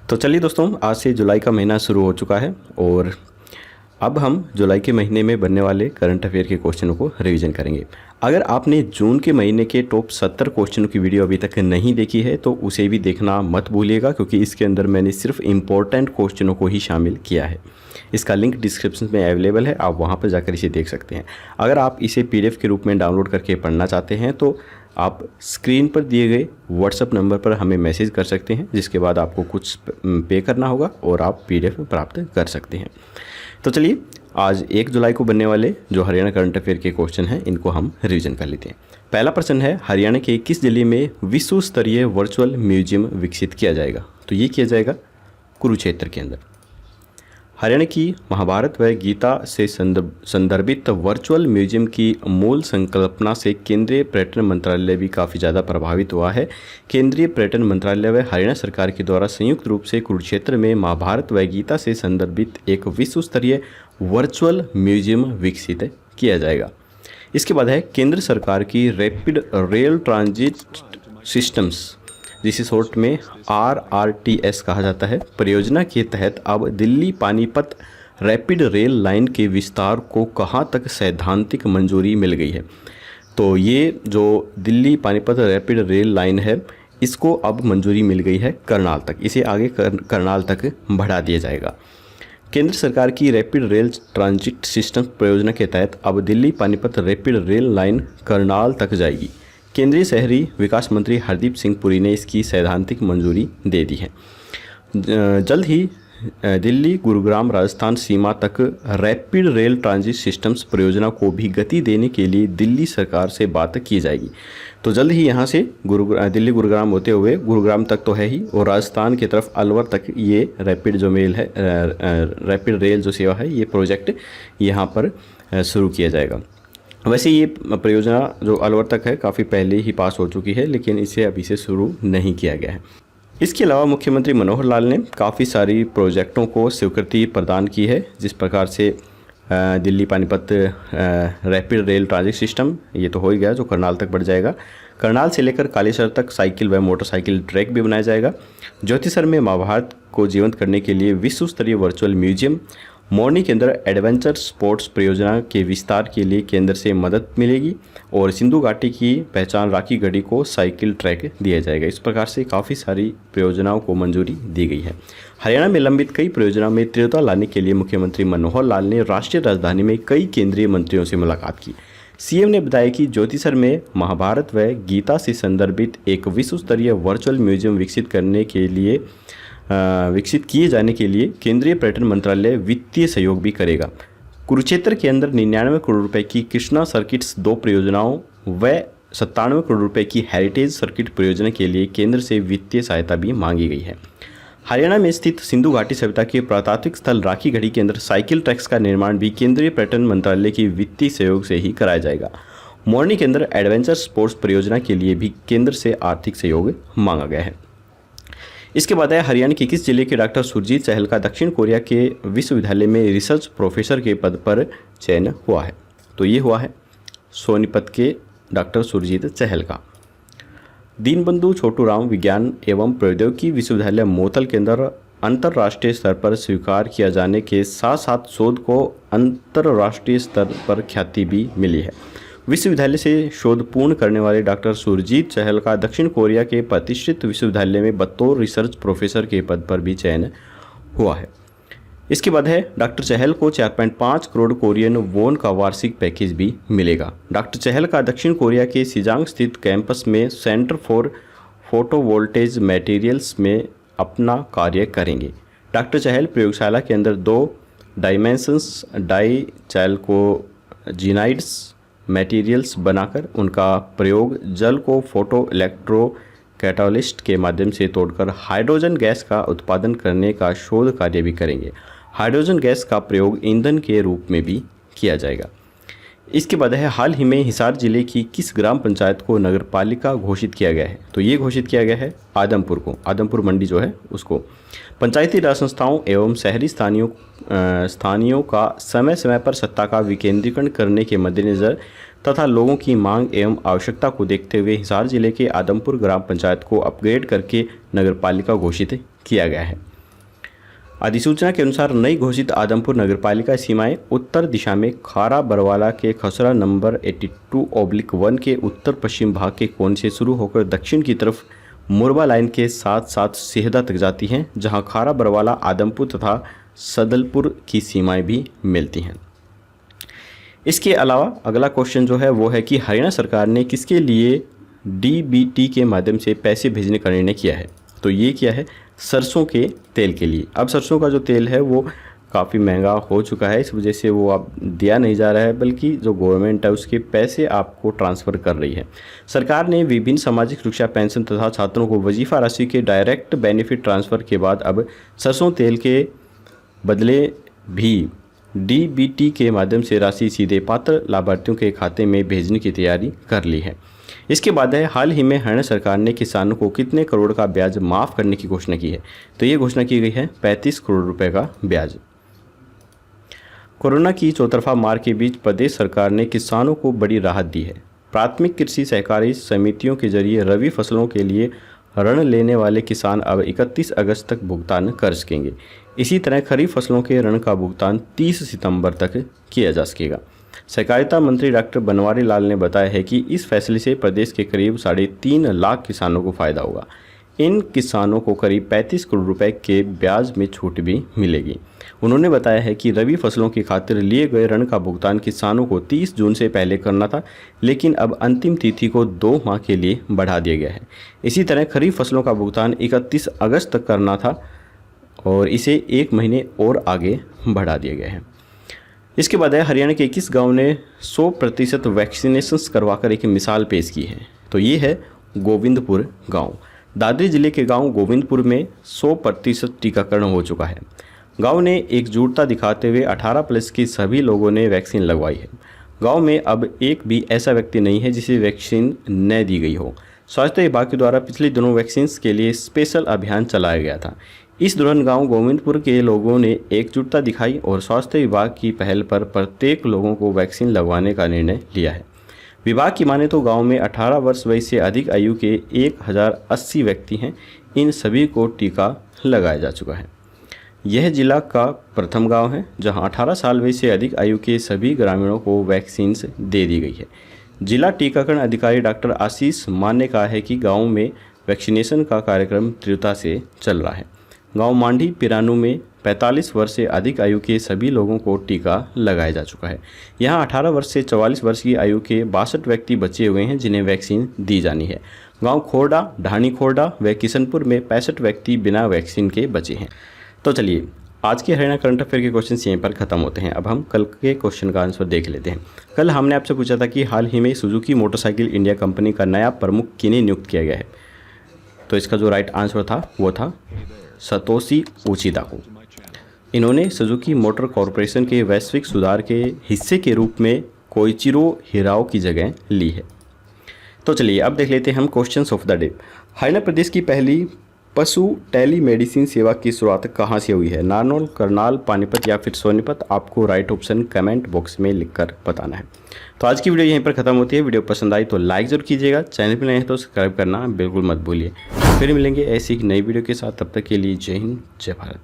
तो चलिए दोस्तों, आज से जुलाई का महीना शुरू हो चुका है और अब हम जुलाई के महीने में बनने वाले करंट अफेयर के क्वेश्चनों को रिवीजन करेंगे। अगर आपने जून के महीने के टॉप 70 क्वेश्चनों की वीडियो अभी तक नहीं देखी है तो उसे भी देखना मत भूलिएगा, क्योंकि इसके अंदर मैंने सिर्फ इम्पोर्टेंट क्वेश्चनों को ही शामिल किया है। इसका लिंक डिस्क्रिप्शन में अवेलेबल है, आप वहाँ पर जाकर इसे देख सकते हैं। अगर आप इसे PDF के रूप में डाउनलोड करके पढ़ना चाहते हैं तो आप स्क्रीन पर दिए गए व्हाट्सएप नंबर पर हमें मैसेज कर सकते हैं, जिसके बाद आपको कुछ पे करना होगा और आप PDF प्राप्त कर सकते हैं। तो चलिए, आज 1 जुलाई को बनने वाले जो हरियाणा करंट अफेयर के क्वेश्चन हैं इनको हम रिवीजन कर लेते हैं। पहला प्रश्न है, हरियाणा के किस जिले में विश्व स्तरीय वर्चुअल म्यूजियम विकसित किया जाएगा? तो ये किया जाएगा कुरुक्षेत्र के अंदर। हरियाणा की महाभारत व गीता से संदर्भित वर्चुअल म्यूजियम की मूल संकल्पना से केंद्रीय पर्यटन मंत्रालय भी काफ़ी ज़्यादा प्रभावित हुआ है। केंद्रीय पर्यटन मंत्रालय व हरियाणा सरकार के द्वारा संयुक्त रूप से कुरुक्षेत्र में महाभारत व गीता से संदर्भित एक विश्व स्तरीय वर्चुअल म्यूजियम विकसित किया जाएगा। इसके बाद है, केंद्र सरकार की रैपिड रेल ट्रांजिट सिस्टम्स, जिसे शॉर्ट में RRTS कहा जाता है, परियोजना के तहत अब Delhi Panipat rapid rail line के विस्तार को कहाँ तक सैद्धांतिक मंजूरी मिल गई है? तो ये जो Delhi Panipat rapid rail line है, इसको अब मंजूरी मिल गई है करनाल तक। इसे आगे करनाल तक बढ़ा दिया जाएगा। केंद्र सरकार की रैपिड रेल ट्रांजिट सिस्टम परियोजना के तहत अब Delhi Panipat rapid rail line Karnal तक जाएगी। केंद्रीय शहरी विकास मंत्री हरदीप सिंह पुरी ने इसकी सैद्धांतिक मंजूरी दे दी है। जल्द ही दिल्ली गुरुग्राम राजस्थान सीमा तक रैपिड रेल ट्रांजिट सिस्टम्स परियोजना को भी गति देने के लिए दिल्ली सरकार से बात की जाएगी। तो जल्द ही यहाँ से दिल्ली गुरुग्राम होते हुए, गुरुग्राम तक तो है ही, और राजस्थान की तरफ अलवर तक ये रैपिड जो मेल है, रैपिड रेल जो सेवा है, ये प्रोजेक्ट यहाँ पर शुरू किया जाएगा। वैसे ये परियोजना जो अलवर तक है काफ़ी पहले ही पास हो चुकी है, लेकिन इसे अभी से शुरू नहीं किया गया है। इसके अलावा मुख्यमंत्री मनोहर लाल ने काफ़ी सारी प्रोजेक्टों को स्वीकृति प्रदान की है, जिस प्रकार से Delhi Panipat rapid rail transit system, ये तो हो ही गया, जो करनाल तक बढ़ जाएगा। करनाल से लेकर कालेसर तक साइकिल व मोटरसाइकिल ट्रैक भी बनाया जाएगा। ज्योतिसर में महाभारत को जीवंत करने के लिए विश्व स्तरीय वर्चुअल म्यूजियम। मोरनी के अंदर एडवेंचर स्पोर्ट्स परियोजना के विस्तार के लिए केंद्र से मदद मिलेगी और सिंधु घाटी की पहचान राखी गढ़ी को साइकिल ट्रैक दिया जाएगा। इस प्रकार से काफ़ी सारी परियोजनाओं को मंजूरी दी गई है। हरियाणा में लंबित कई परियोजनाओं में तीव्रता लाने के लिए मुख्यमंत्री मनोहर लाल ने राष्ट्रीय राजधानी में कई केंद्रीय मंत्रियों से मुलाकात की। CM ने बताया कि ज्योतिसर में महाभारत व गीता से संदर्भित एक विश्व स्तरीय वर्चुअल म्यूजियम विकसित किए जाने के लिए केंद्रीय पर्यटन मंत्रालय वित्तीय सहयोग भी करेगा। कुरुक्षेत्र के अंदर 99 करोड़ रुपए की कृष्णा सर्किट्स 2 परियोजनाओं व 97 करोड़ रुपए की हेरिटेज सर्किट परियोजना के लिए केंद्र से वित्तीय सहायता भी मांगी गई है। हरियाणा में स्थित सिंधु घाटी सभ्यता के पुरातात्विक स्थल राखी गढ़ी के अंदर साइकिल ट्रैक्स का निर्माण भी केंद्रीय पर्यटन मंत्रालय की वित्तीय सहयोग से ही कराया जाएगा। मोरनी के अंदर एडवेंचर स्पोर्ट्स परियोजना के लिए भी केंद्र से आर्थिक सहयोग मांगा गया है। इसके बाद है, हरियाणा के किस जिले के डॉक्टर सुरजीत चहल का दक्षिण कोरिया के विश्वविद्यालय में रिसर्च प्रोफेसर के पद पर चयन हुआ है? तो ये हुआ है सोनीपत के डॉक्टर सुरजीत चहल का। दीनबंधु छोटूराम विज्ञान एवं प्रौद्योगिकी विश्वविद्यालय मोतल के अंदर अंतर्राष्ट्रीय स्तर पर स्वीकार किया जाने के साथ साथ शोध को अंतर्राष्ट्रीय स्तर पर ख्याति भी मिली है। विश्वविद्यालय से शोध पूर्ण करने वाले डॉक्टर सुरजीत चहल का दक्षिण कोरिया के प्रतिष्ठित विश्वविद्यालय में बतौर रिसर्च प्रोफेसर के पद पर भी चयन हुआ है। इसके बाद है, डॉक्टर चहल को 4.5 करोड़ कोरियन वॉन का वार्षिक पैकेज भी मिलेगा। डॉक्टर चहल का दक्षिण कोरिया के सिजांग स्थित कैंपस में सेंटर फॉर फोटोवोल्टेज मटेरियल्स में अपना कार्य करेंगे। डॉक्टर चहल प्रयोगशाला के अंदर 2 डायमेंशंस डाइचैल्कोजिनाइड्स मटेरियल्स बनाकर उनका प्रयोग जल को फोटो इलेक्ट्रो कैटालिस्ट के माध्यम से तोड़कर हाइड्रोजन गैस का उत्पादन करने का शोध कार्य भी करेंगे। हाइड्रोजन गैस का प्रयोग ईंधन के रूप में भी किया जाएगा। इसके बाद है, हाल ही में हिसार जिले की किस ग्राम पंचायत को नगरपालिका घोषित किया गया है? तो ये घोषित किया गया है आदमपुर को, आदमपुर मंडी जो है उसको। पंचायती राज संस्थाओं एवं शहरी स्थानीयों का समय समय पर सत्ता का विकेंद्रीकरण करने के मद्देनज़र तथा लोगों की मांग एवं आवश्यकता को देखते हुए हिसार जिले के आदमपुर ग्राम पंचायत को अपग्रेड करके नगरपालिका घोषित किया गया है। अधिसूचना के अनुसार नई घोषित आदमपुर नगरपालिका सीमाएं उत्तर दिशा में खारा बरवाला के खसरा नंबर 82/1 के उत्तर पश्चिम भाग के कोन से शुरू होकर दक्षिण की तरफ मुरबा लाइन के साथ साथ सेहदा तक जाती हैं, जहां खारा बरवाला, आदमपुर तथा सदलपुर की सीमाएं भी मिलती हैं। इसके अलावा अगला क्वेश्चन जो है वो है कि हरियाणा सरकार ने किसके लिए डीबीटी के माध्यम से पैसे भेजने का निर्णय किया है। तो ये किया है सरसों के तेल के लिए। अब सरसों का जो तेल है वो काफ़ी महंगा हो चुका है, इस वजह से वो अब दिया नहीं जा रहा है, बल्कि जो गवर्नमेंट है उसके पैसे आपको ट्रांसफ़र कर रही है। सरकार ने विभिन्न सामाजिक सुरक्षा पेंशन तथा छात्रों को वजीफा राशि के डायरेक्ट बेनिफिट ट्रांसफ़र के बाद अब सरसों तेल के बदले भी डीबीटी के माध्यम से राशि सीधे पात्र लाभार्थियों के खाते में भेजने की तैयारी कर ली है। इसके बाद है हाल ही में हरियाणा सरकार ने किसानों को कितने करोड़ का ब्याज माफ़ करने की घोषणा की है। तो ये घोषणा की गई है 35 करोड़ रुपए का ब्याज। कोरोना की चौतरफा मार के बीच प्रदेश सरकार ने किसानों को बड़ी राहत दी है। प्राथमिक कृषि सहकारी समितियों के जरिए रबी फसलों के लिए ऋण लेने वाले किसान अब 31 अगस्त तक भुगतान कर सकेंगे। इसी तरह खरीफ फसलों के ऋण का भुगतान 30 सितंबर तक किया जा सकेगा। सहकारिता मंत्री डॉक्टर बनवारी लाल ने बताया है कि इस फैसले से प्रदेश के करीब 3.5 लाख किसानों को फायदा होगा। इन किसानों को करीब 35 करोड़ रुपए के ब्याज में छूट भी मिलेगी। उन्होंने बताया है कि रबी फसलों की खातिर लिए गए ऋण का भुगतान किसानों को 30 जून से पहले करना था, लेकिन अब अंतिम तिथि को 2 माह के लिए बढ़ा दिया गया है। इसी तरह खरीफ फसलों का भुगतान 31 अगस्त तक करना था और इसे 1 महीने और आगे बढ़ा दिया गया है। इसके बाद हरियाणा के 21 गाँव ने 100% वैक्सीनेशन करवाकर एक मिसाल पेश की है। तो ये है गोविंदपुर गाँव। दादरी जिले के गांव गोविंदपुर में 100% टीकाकरण हो चुका है। गांव ने एकजुटता दिखाते हुए 18+ के सभी लोगों ने वैक्सीन लगवाई है। गांव में अब एक भी ऐसा व्यक्ति नहीं है जिसे वैक्सीन न दी गई हो। स्वास्थ्य विभाग के द्वारा पिछले दिनों वैक्सीन के लिए स्पेशल अभियान चलाया गया था। इस दौरान गांव गोविंदपुर के लोगों ने एकजुटता दिखाई और स्वास्थ्य विभाग की पहल पर प्रत्येक लोगों को वैक्सीन लगवाने का निर्णय लिया है। विभाग की माने तो गांव में 18 वर्ष वयस से अधिक आयु के 1080 व्यक्ति हैं। इन सभी को टीका लगाया जा चुका है। यह जिला का प्रथम गांव है जहां 18 साल वयस से अधिक आयु के सभी ग्रामीणों को वैक्सीन दे दी गई है। जिला टीकाकरण अधिकारी डॉक्टर आशीष मान ने कहा है कि गाँव में वैक्सीनेशन का कार्यक्रम तीव्रता से चल रहा है। गाँव मांडी पिरानू में 45 वर्ष से अधिक आयु के सभी लोगों को टीका लगाया जा चुका है। यहाँ 18 वर्ष से 44 वर्ष की आयु के 62 व्यक्ति बचे हुए हैं जिन्हें वैक्सीन दी जानी है। गांव खोरडा, ढाणी खोरडा व किशनपुर में 65 व्यक्ति बिना वैक्सीन के बचे हैं। तो चलिए आज के हरियाणा करंट अफेयर के क्वेश्चन यहीं पर ख़त्म होते हैं। अब हम कल के क्वेश्चन का आंसर देख लेते हैं। कल हमने आपसे पूछा था कि हाल ही में सुजुकी मोटरसाइकिल इंडिया कंपनी का नया प्रमुख किन्हें नियुक्त किया गया है। तो इसका जो राइट आंसर था वो था सतोशी उचिदा को। इन्होंने सुजुकी मोटर कॉरपोरेशन के वैश्विक सुधार के हिस्से के रूप में कोइचिरो हिराओ की जगह ली है। तो चलिए अब देख लेते हैं हम questions of the day. Haryana प्रदेश की पहली पशु टेलीमेडिसिन सेवा की शुरुआत कहाँ से हुई है? नारनौल, करनाल, पानीपत या फिर सोनीपत? आपको राइट ऑप्शन कमेंट बॉक्स में लिखकर बताना है। तो आज की वीडियो यहीं पर खत्म होती है। वीडियो पसंद आई तो लाइक जरूर कीजिएगा, चैनल पर नए हैं तो सब्सक्राइब करना बिल्कुल मत भूलिए। फिर मिलेंगे ऐसी एक नई वीडियो के साथ, तब तक के लिए जय हिंद, जय भारत।